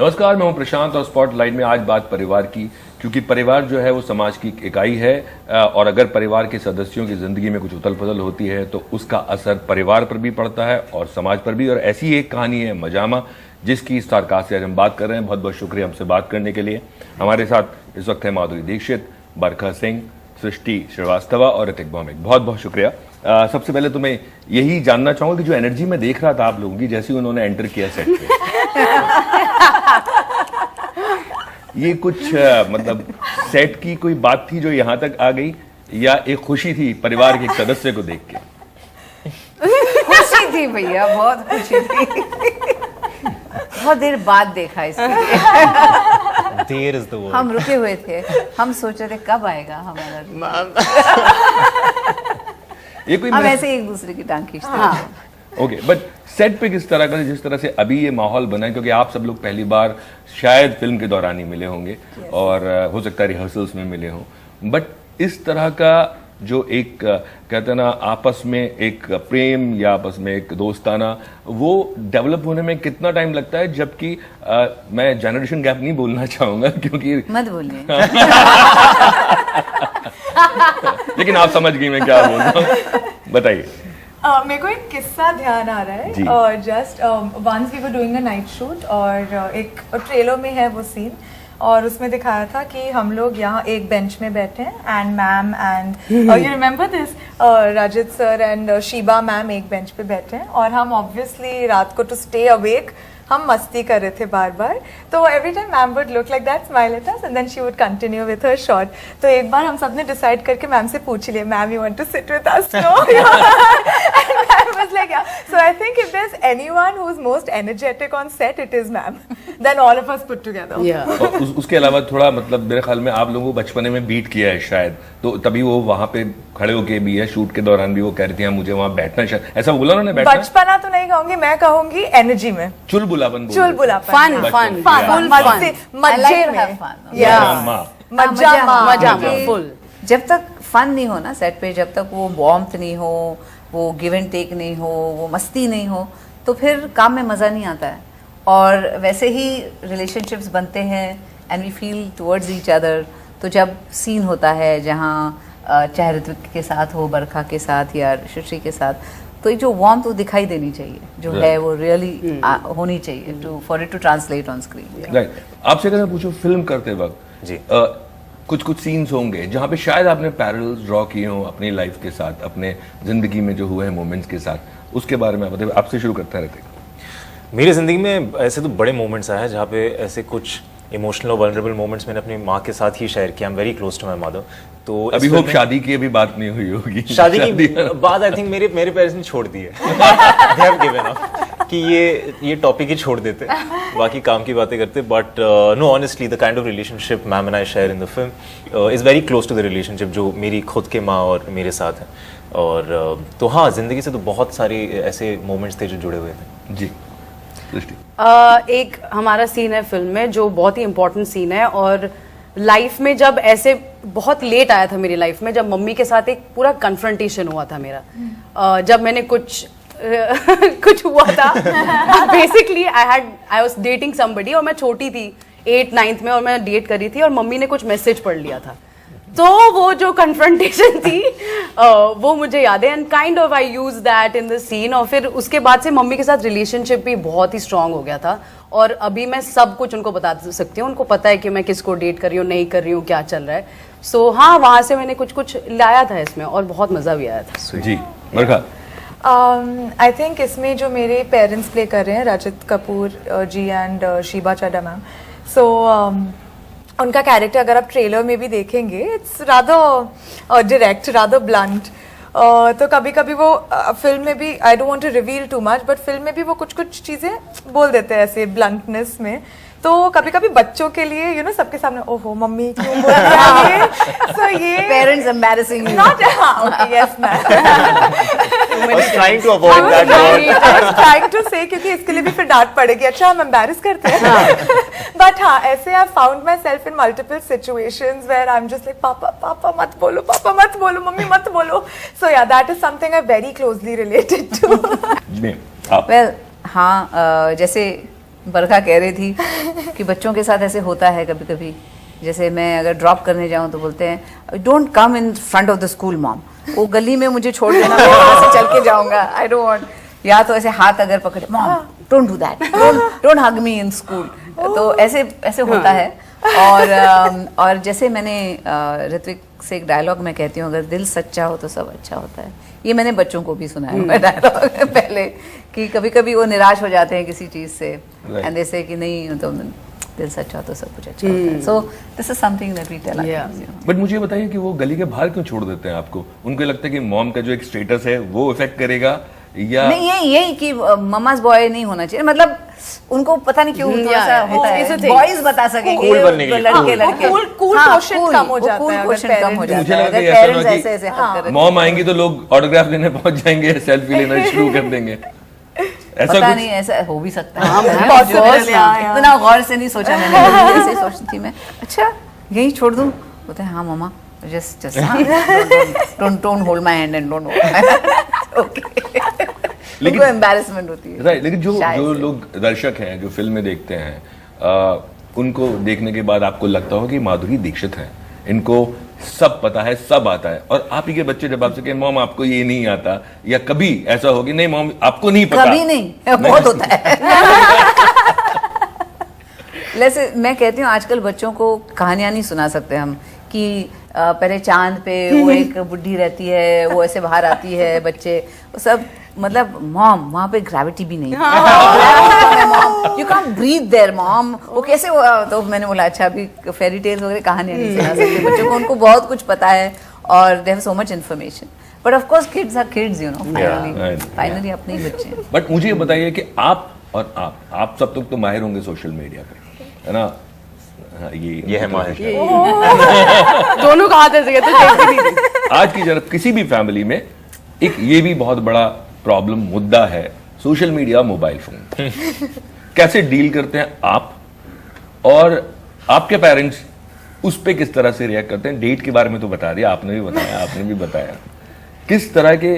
नमस्कार, मैं हूं प्रशांत और स्पॉटलाइट में आज बात परिवार की, क्योंकि परिवार जो है वो समाज की इकाई है और अगर परिवार के सदस्यों की जिंदगी में कुछ उथल पुथल होती है तो उसका असर परिवार पर भी पड़ता है और समाज पर भी। और ऐसी एक कहानी है मजामा, जिसकी स्टारकास्ट से आज हम बात कर रहे हैं। बहुत बहुत शुक्रिया हमसे बात करने के लिए। हमारे साथ इस वक्त है माधुरी दीक्षित, बरखा सिंह, सृष्टि श्रीवास्तव और ऋतिक भौमिक। बहुत बहुत शुक्रिया। सबसे पहले तो मैं यही जानना चाहूंगा कि जो एनर्जी मैं देख रहा था आप लोगों की जैसे ही उन्होंने एंटर किया सेट पे, ये कुछ मतलब सेट की कोई बात थी जो यहाँ तक आ गई या एक खुशी थी परिवार के एक सदस्य को देख के? खुशी थी भैया, बहुत खुशी थी। बहुत देर बाद देखा इसलिए। There is the word. हम रुके हुए थे, हम सोच रहे थे कब आएगा हमारा दिन। ये कोई हम ऐसे एक दूसरे की टांग खींचते थे। ओके, बट सेट पे किस तरह का, जिस तरह से अभी ये माहौल बना है, क्योंकि आप सब लोग पहली बार शायद फिल्म के दौरान ही मिले होंगे और हो सकता है रिहर्सल्स में मिले हों, बट इस तरह का जो एक कहते हैं ना आपस में एक प्रेम या आपस में एक दोस्ताना, वो डेवलप होने में कितना टाइम लगता है? जबकि मैं जनरेशन गैप नहीं बोलना चाहूंगा क्योंकि मत बोलिए। लेकिन आप समझ गई मैं क्या बोल रहा हूँ, बताइए। मेरे को एक किस्सा ध्यान आ रहा है। Just once we were doing a night shoot और एक ट्रेलर में है वो सीन और उसमें दिखाया था कि हम लोग यहाँ एक बेंच में बैठे हैं and ma'am and you remember this, Rajat sir and Sheeba ma'am एक बेंच पे बैठे हैं और हम ऑब्वियसली रात को टू स्टे अवेक हम मस्ती कर रहे थे बार बार। तो every time ma'am would look like that, smile at us and then she would continue with her shot. तो एक बार हम सब ने डिसाइड करके मैम से पूछ लिया, ma'am you want to sit with us? No. Ma'am was like yeah. So I think if there is anyone who is most energetic on set it is ma'am, then all of us put together. और उसके अलावा थोड़ा मतलब मेरे ख्याल में आप लोगों को बचपने में बीट किया है शायद, तो तभी वो वहां पे खड़े होके भी है, शूट के दौरान भी वो कह रही थी मुझे वहां बैठना, शायद ऐसा बोला उन्होंने? बैठना बचपना तो नहीं कहूंगी, मैं कहूंगी एनर्जी में, चुलबुलापन, चुलबुलापन, फन फन फन मजे में, मजा फुल। जब तक फन नहीं हो ना सेट पे, जब तक वो वार्मथ नहीं हो, वो गिव एंड टेक नहीं हो, वो मस्ती नहीं हो, तो फिर काम में मजा नहीं आता है। और वैसे ही रिलेशनशिप्स बनते हैं and we feel towards each other. तो जब सीन होता है जहाँ चाहे ऋत्विक के साथ हो, बरखा के साथ या सृष्टि के साथ, तो ये जो वार्मथ वो दिखाई देनी चाहिए, जो है वो रियली होनी चाहिए to for it to translate on screen. Right. आपसे अगर मैं पूछूं, फिल्म करते वक्त जी कुछ कुछ सीन्स होंगे जहाँ पे शायद आपने पैरेलल्स ड्रॉ किए हो अपनी लाइफ के साथ, अपने जिंदगी में जो हुए हैं मोमेंट्स के साथ, उसके बारे में बताइए। आपसे शुरू करते रहते हैं। मेरी ज़िंदगी में ऐसे तो बड़े मोमेंट्स आए हैं जहाँ पे ऐसे कुछ इमोशनल और वल्नरेबल मोमेंट्स मैंने अपनी माँ के साथ ही शेयर किया। I am very close to my mother. तो अभी होप शादी की अभी बात नहीं हुई होगी? शादी की बात आई थिंक मेरे पेरेंट्स ने छोड़ दी है। They have given up कि ये टॉपिक ही छोड़ देते, बाकी काम की बातें करते। But no, honestly the kind of relationship ma'am and I share in the film is very close to the relationship जो मेरी खुद के माँ और मेरे साथ है। और तो हाँ, जिंदगी से तो बहुत सारे ऐसे मोमेंट्स थे जो जुड़े हुए थे। जी। एक हमारा सीन है फिल्म में जो बहुत ही इम्पोर्टेंट सीन है और लाइफ में जब ऐसे बहुत लेट आया था मेरी लाइफ में, जब मम्मी के साथ एक पूरा कन्फ्रंटेशन हुआ था मेरा। जब मैंने कुछ हुआ था। Basically I was dating somebody और मैं छोटी थी 8th-9th में और मैं डेट करी थी और मम्मी ने कुछ मैसेज पढ़ लिया था। तो वो जो कन्फ्रंटेशन थी वो मुझे याद है and kind of I use that in the scene. और फिर उसके बाद से मम्मी के साथ रिलेशनशिप भी बहुत ही स्ट्रांग हो गया था और अभी मैं सब कुछ उनको बता सकती हूँ। उनको पता है कि मैं किसको डेट कर रही हूँ, नहीं कर रही हूँ, क्या चल रहा है। सो हाँ, वहाँ से मैंने कुछ लाया था इसमें और बहुत मज़ा भी आया था। जी बरखा। आई थिंक इसमें जो मेरे पेरेंट्स प्ले कर रहे हैं, Rajat Kapoor ji and Sheeba Chadha ma'am, so उनका कैरेक्टर अगर आप ट्रेलर में भी देखेंगे, it's rather direct, rather blunt. तो कभी कभी वो फिल्म में भी, I don't want to reveal too much, but film में भी वो कुछ चीज़ें बोल देते हैं ऐसे ब्लंटनेस में। तो कभी कभी बच्चों के लिए यू नो सबके सामने ओहो मम्मी क्यों बोल रही है ये, सो ये parents embarrassing you. Not, okay yes ma'am, I was trying to avoid that word. I was trying to say क्योंकि इसके लिए भी फिर डांट पड़ेगी, अच्छा हम एम्बैरेस करते हैं। बट हाँ, ऐसे I found myself in multiple situations where I am just like papa मत बोलो, पापा मत बोलो, मम्मी मत बोलो। सो या that is something I very closely related to. Well हाँ, जैसे बरखा कह रही थी क्योंकि बच्चों के साथ ऐसे होता है कभी कभी, जैसे मैं अगर ड्रॉप करने जाऊं तो बोलते हैं don't come in front of the school mom, वो गली में मुझे छोड़ देना, मैं वहां से चल के जाऊंगा, आई डोंट वांट। या तो ऐसे हाथ अगर पकड़े, mom don't do that, don't hug me in school, तो ऐसे ऐसे होता है। और जैसे मैंने ऋत्विक से एक डायलॉग मैं कहती हूँ, अगर दिल सच्चा हो तो सब अच्छा होता है, ये मैंने बच्चों को भी सुनाया हुआ डायलॉग पहले, कि कभी कभी वो निराश हो जाते हैं किसी चीज से, एंड दे से कि नहीं तो दिल सच्चा हो तो सब कुछ अच्छा होता है। So this is something that we tell our kids. But मुझे बताइए कि वो गली के बाहर क्यों छोड़ देते हैं आपको? उनको लगता है कि मॉम का जो एक स्टेटस है वो इफेक्ट करेगा, या नहीं यही कि ममाज बॉय नहीं होना चाहिए, मतलब उनको पता नहीं क्यों थोड़ा सा होता है, बॉयज बता सकेंगे Cool बनने के लिए। लड़के लड़के cool quotient कम हो जाता है, कूल क्वेश्चन कम हो मुझे जाता है लगा कि अगर ऐसा पेरेंट्स ना ऐसे ऐसे हद कर कि मॉम आएंगी तो लोग ऑटोग्राफ लेने पहुंच जाएंगे, सेल्फी लेना शुरू कर देंगे, ऐसा पता कुछ? नहीं, ऐसा हो भी सकता हाँ, है। possible, हाँ। इतना गौर से नहीं सोचा मैंने, कभी ऐसे सोचती थी मैं, अच्छा यही छोड़ दूं, बोलते हैं हाँ mamma just don't hold my hand and don't okay. लेकिन एम्बैरेसमेंट होती है, राइट, लेकिन जो शायद जो से। लोग दर्शक हैं जो फिल्में देखते हैं, उनको देखने के बाद आपको लगता हो कि माधुरी दीक्षित हैं, इनको सब पता है, सब आता है, और आप ही के बच्चे जब आपसे कहें मॉम आपको ये नहीं आता, या कभी ऐसा हो कि नहीं मॉम आपको नहीं पता? कभी नहीं, बहुत होता है। जैसे मैं कहती हूँ आजकल बच्चों को कहानियां नहीं सुना सकते हम, कि पहले चांद पे वो एक बुढ़ी रहती है, वो ऐसे बाहर आती है, बच्चे वो सब, मतलब मॉम वहाँ पे ग्रेविटी भी नहीं, mom you can't breathe there mom, वो कैसे तो मैंने बोला अच्छा अभी फेरी टेल्स वगैरह कहानियां नहीं सुना सकते बच्चों को, उनको बहुत कुछ पता है और they have so much information, but of course kids are kids, you know, finally अपने ही बच्चे हैं। बट मुझे ये बताइए कि आप और आप सब तो माहिर होंगे सोशल मीडिया पे, है ना? हाँ, ये है माहिर। दोनों का हाथ ऐसे कहते देखते नहीं थी। आज की जरूरत किसी भी फैमिली में एक ये भी बहुत बड़ा प्रॉब्लम मुद्दा है, सोशल मीडिया, मोबाइल फोन। कैसे डील करते हैं आप, और आपके पेरेंट्स उस पे किस तरह से रिएक्ट करते हैं? डेट के बारे में तो बता दिया, आपने भी बताया, आपने भी बताया, किस तरह के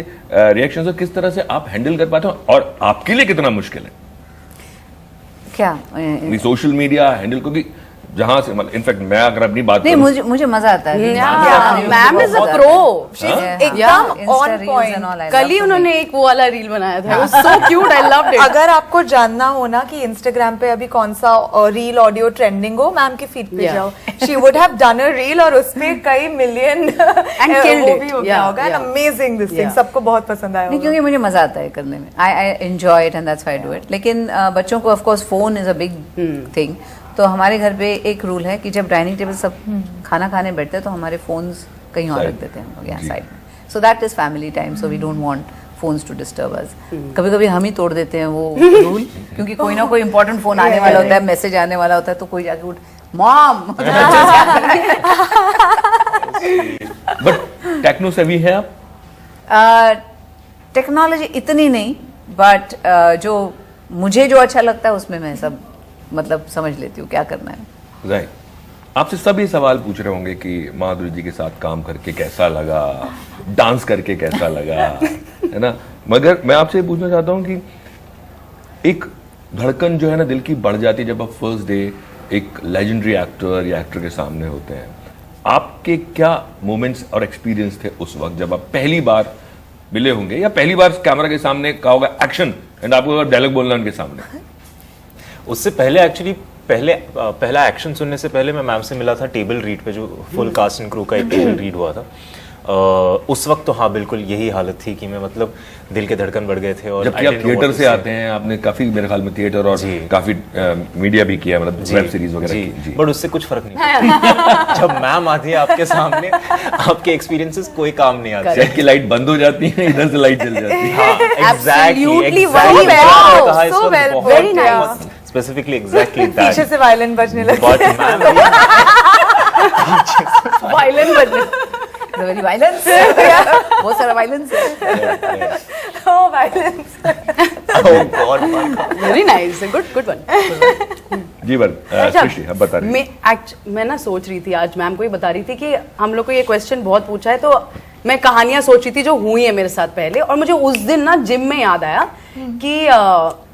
रिएक्शंस और किस तरह से आप हैंडल कर पाते हो, और आपके लिए कितना मुश्किल है क्या सोशल मीडिया हैंडल, क्योंकि जहां से मतलब इनफैक्ट मैं अगर अपनी बात नहीं, करूं, मुझे मजा आता है। मैम इज अ प्रो, एकदम on point। कल ही उन्होंने एक वो वाला रील बनाया था, so cute, I loved it. अगर आपको जानना हो ना कि इंस्टाग्राम पे अभी कौन सा रील ऑडियो ट्रेंडिंग हो, मैम की फीड पे जाओ, she would have done a reel और उसमें कई मिलियन killed वो it। भी हो गया होगा, एंड अमेजिंग दिस थिंग, सबको बहुत पसंद आया नहीं, होगा। क्योंकि मुझे मजा आता है करने में, I enjoy it and that's why I do it. लेकिन बच्चों को of course phone is a big thing, तो हमारे घर पे एक रूल है कि जब डाइनिंग टेबल सब खाना खाने बैठते हैं तो हमारे फोन्स कहीं और रख देते हैं हम लोग यहाँ साइड में, so that is family time, so we don't want phones to disturb us. कभी कभी हम ही तोड़ देते हैं वो रूल, क्योंकि कोई ना कोई इंपॉर्टेंट फोन आने वाला होता है, मैसेज आने वाला होता है, तो कोई जाके उठ मॉम। बट टेक्नो सेवी है आप? टेक्नोलॉजी इतनी नहीं, बट जो मुझे जो अच्छा लगता है उसमें मैं सब मतलब समझ लेती हूँ क्या करना है। राइट, आपसे सब ये सवाल पूछ रहे होंगे कि माधुरी जी के साथ काम करके कैसा लगा, डांस करके कैसा लगा, है ना? मगर मैं आपसे ये पूछना चाहता हूँ कि एक धड़कन जो है ना दिल की बढ़ जाती है जब आप फर्स्ट डे एक लेजेंडरी एक्टर या एक्टर के सामने होते हैं। आपके क्या मोमेंट्स और एक्सपीरियंस थे उस वक्त जब आप पहली बार मिले होंगे, या पहली बार कैमरा के सामने कहा होगा एक्शन एंड आपको डायलॉग बोलना उनके सामने? उससे पहले एक्चुअली पहला एक्शन सुनने से पहले मैं मैम से मिला था टेबल रीड पे, जो फुल कास्ट एंड क्रू का एक टेबल रीड हुआ था। उस वक्त तो हाँ बिल्कुल यही हालत थी कि मैं मतलब दिल के धड़कन बढ़ गए थे। और जबकि आप थिएटर से आते हैं, आपने काफी मेरे ख्याल में थिएटर और काफी मीडिया भी किया, मतलब वेब सीरीज वगैरह की। बट उससे कुछ फर्क नहीं पड़ता। जब मैम आती है आपके सामने, आपके एक्सपीरियंसेस कोई काम नहीं आते। सेट की लाइट बंद हो जाती है, इधर से लाइट जल जाती है। Absolutely, well, so well put, very nice. Specifically exactly that. पीछे से वायलिन बजने लगे। बट मैम वायलिन बजने, वेरी वायलेंस, बहुत सारा वायलेंस है। Oh, violence. oh god very nice, good one. जी सृष्टि अब बता रही मैं ना सोच रही थी, आज मैम को ही बता रही थी कि हम लोग को ये क्वेश्चन बहुत पूछा है, तो मैं कहानियां सोच रही थी जो हुई है मेरे साथ पहले, और मुझे उस दिन ना जिम में याद आया कि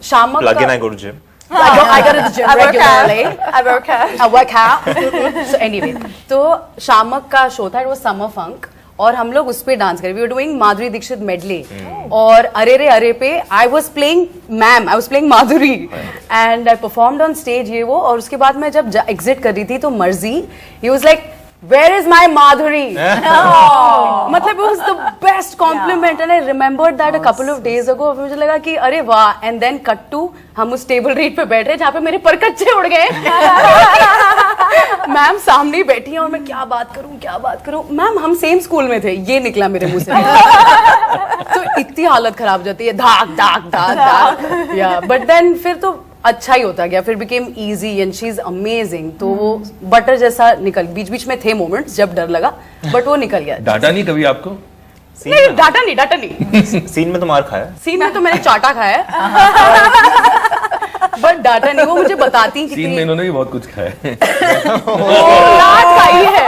Shiamak plug in, I go to gym. I go to the gym regularly. I work out. I work out. So anyway, तो शामक का शो था, it was Summer Funk, और हम लोग उस पे डांस करें. We were doing Madhuri Dixit medley. और अरे रे अरे पे I was playing Madhuri, and I performed on stage ये वो. और उसके बाद मैं जब exit कर रही थी तो मर्जी, he was like, where is my Madhuri? मतलब it was the best compliment, and I remembered that a couple of days ago. मुझे लगा कि अरे वाह. And then cut to हम उस टेबल रीड पे बैठ रहे जहाँ पे मेरे परकच्चे उड़ गए. मैम सामने ही बैठी हैं और मैं क्या बात करूं. मैम हम सेम स्कूल में थे, ये निकला मेरे मुंह से. तो इतनी हालत खराब हो जाती है, धाक. या बट देन फिर तो अच्छा ही होता गया, फिर became easy and she is amazing. तो वो बटर जैसा निकल, बीच बीच में थे मोमेंट्स जब डर लगा, बट वो निकल गया. डाटा नहीं कभी आपको? नहीं, डाटा नहीं. सीन में तो मार खाया. सीन में तो मैंने चाटा खाया है, बट डाटा नहीं. वो मुझे बताती सीन में इन्होंने भी बहुत कुछ खाया है. खाई है.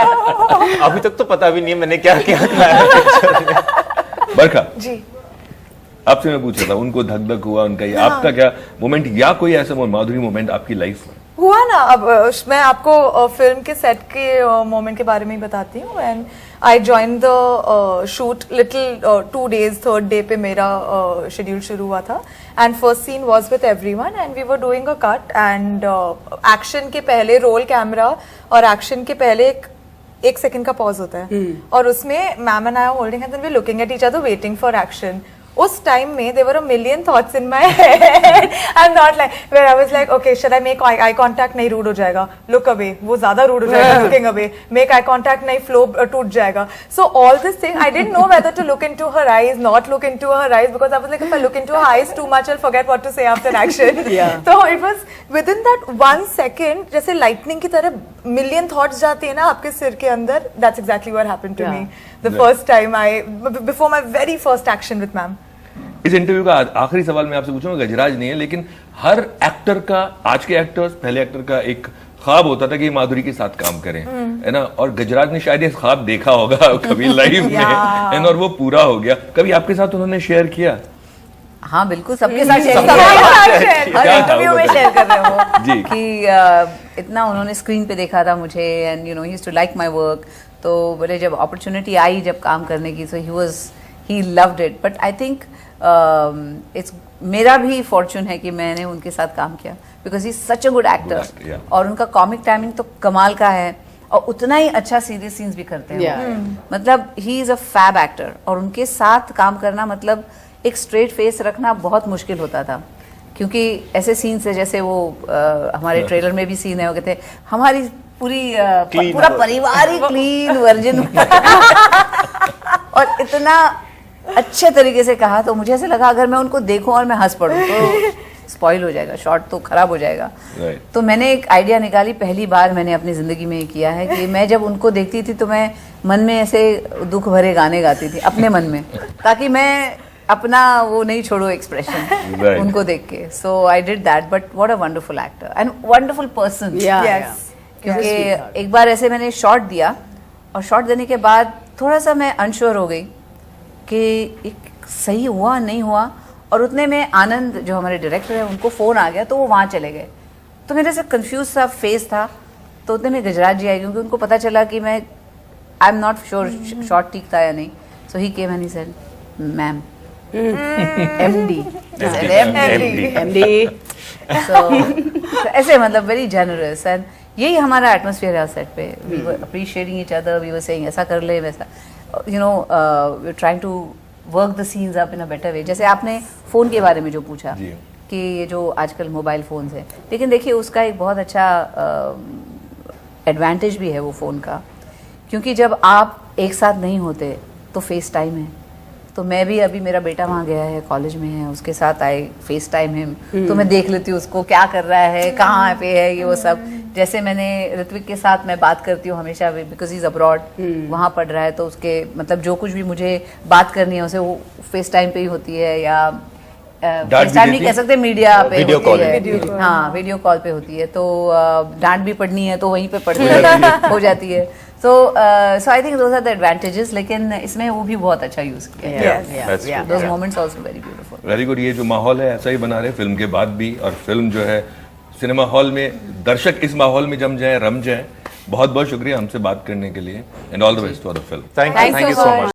अभी तक तो पता भी नहीं है मैंने क्या क्या खाया. बरखा जी. आपसे मैं पूछ रहा था, उनको धक धक हुआ उनका, ये आपका क्या मोमेंट या कोई ऐसा माधुरी मोमेंट आपकी लाइफ में हुआ ना? अब मैं आपको फिल्म के सेट के मोमेंट के बारे में ही बताती हूँ. And I join the shoot little 2 days, 3rd day पे मेरा शेड्यूल शुरू हुआ था. And first scene was with everyone and we were doing a cut. And action के पहले रोल कैमरा और एक्शन के पहले एक सेकंड का पॉज होता है. और उसमें ma'am and I are holding hands and we looking at each other waiting for action. उस टाइम में there were a million thoughts in my head. I'm not like where I was like, okay, should I make eye contact? नहीं, rude हो जाएगा. Look away, वो ज़्यादा rude हो जाएगा. Looking away, make eye contact, नहीं, flow टूट जाएगा. So all this thing, I didn't know whether to look into her eyes, not look into her eyes, because I was like, if I look into her eyes too much, I'll forget what to say after action. So it was within that 1 second, जैसे lightning की तरह million thoughts जाती है ना आपके सिर के अंदर. That's exactly what happened to me. The first time before my very first action with ma'am. इस इंटरव्यू का आखिरी सवाल मैं आपसे पूछूंगा, गजराज नहीं है लेकिन हर एक्टर का, आज के एक्टर्स, पहले एक्टर का एक ख्वाब होता था कि माधुरी के साथ काम करें, है ना. और गजराज ने शायद ये ख्वाब देखा होगा कभी लाइव में, है ना, और वो पूरा हो गया. कभी आपके साथ उन्होंने शेयर किया? हाँ बिल्कुल, सबके साथ शेयर कर रहे हैं, हर इंटरव्यू में शेयर कर रहे हैं वो जी. कि इतना उन्होंने स्क्रीन पे देखा था मुझे, and you know he used to like my work. तो बोले जब अपॉर्चुनिटी आई जब काम करने की, so he loved it. But I think it's मेरा भी फॉर्चून है कि मैंने उनके साथ काम किया, because he such a good actor. और उनका कॉमिक टाइमिंग तो कमाल का है, और उतना ही अच्छा सीरियस सीन्स भी करते हैं. मतलब he is a fab actor, और उनके साथ काम करना मतलब एक स्ट्रेट फेस रखना बहुत मुश्किल होता था, क्योंकि ऐसे सीन्स है जैसे वो हमारे ट्रेलर में भी सीन है, वो कहते हैं हमारी पूरा परिवार ही क्लीन वर्जिन. और इतना अच्छे तरीके से कहा, तो मुझे ऐसे लगा अगर मैं उनको देखूं और मैं हंस पड़ूं तो स्पॉइल हो जाएगा, शॉट तो खराब हो जाएगा. तो मैंने एक आइडिया निकाली, पहली बार मैंने अपनी जिंदगी में किया है कि मैं जब उनको देखती थी तो मैं मन में ऐसे दुख भरे गाने गाती थी अपने मन में, ताकि मैं अपना वो नहीं छोड़ो एक्सप्रेशन उनको देख के. So I did that. But what a wonderful actor and wonderful person. क्योंकि एक बार ऐसे मैंने शॉट दिया, और शॉट देने के बाद थोड़ा सा मैं अनश्योर हो गई कि एक सही हुआ नहीं हुआ, और उतने में आनंद जो हमारे डायरेक्टर है उनको फ़ोन आ गया, तो वो वहाँ चले गए. तो मेरे से कंफ्यूज सा फेस था. तो उतने में गजराज जी आए, क्योंकि उनको पता चला कि मैं I am not sure shot ठीक था या नहीं. So he came and he said, ma'am, MD. So ऐसे मतलब वेरी जेनरस, एंड यही हमारा एटमोसफियर है सेट पे. We were appreciating each other, we were saying ऐसा कर ले वैसा, you know, we are trying to work the scenes up in a better way. जैसे आपने फ़ोन के बारे में जो पूछा कि ये जो आजकल मोबाइल फ़ोन्स है, लेकिन देखिए उसका एक बहुत अच्छा एडवांटेज भी है वो फ़ोन का, क्योंकि जब आप एक साथ नहीं होते तो फेस टाइम है. तो मैं भी, अभी मेरा बेटा वहाँ गया है, कॉलेज में है, उसके साथ आई फेस टाइम हिम, तो मैं देख लेती हूँ उसको क्या कर रहा है, कहाँ पे है, ये वो सब. जैसे मैंने ऋत्विक के साथ मैं बात करती हूँ हमेशा, बिकॉज ही इज अब्रॉड, वहाँ पढ़ रहा है, तो उसके मतलब जो कुछ भी मुझे बात करनी है उसे वो फेस टाइम पे ही होती है, या फेस टाइम नहीं कह सकते, मीडिया पे होती है. हाँ, वीडियो कॉल पे होती है. तो डांट भी पढ़नी है तो वहीं पे पढ़ हो जाती है. So I think those are the advantages, लेकिन इसमें वो भी बहुत अच्छा यूज किया है. Those moments also very beautiful. Very good. ये जो माहौल है ऐसा ही बना रहे फिल्म के बाद भी, और फिल्म जो है सिनेमा हॉल में दर्शक इस माहौल में जम जाए, रम जाए। बहुत बहुत शुक्रिया हमसे बात करने के लिए, and all the best for the film. Thank Thanks you so so much. Much.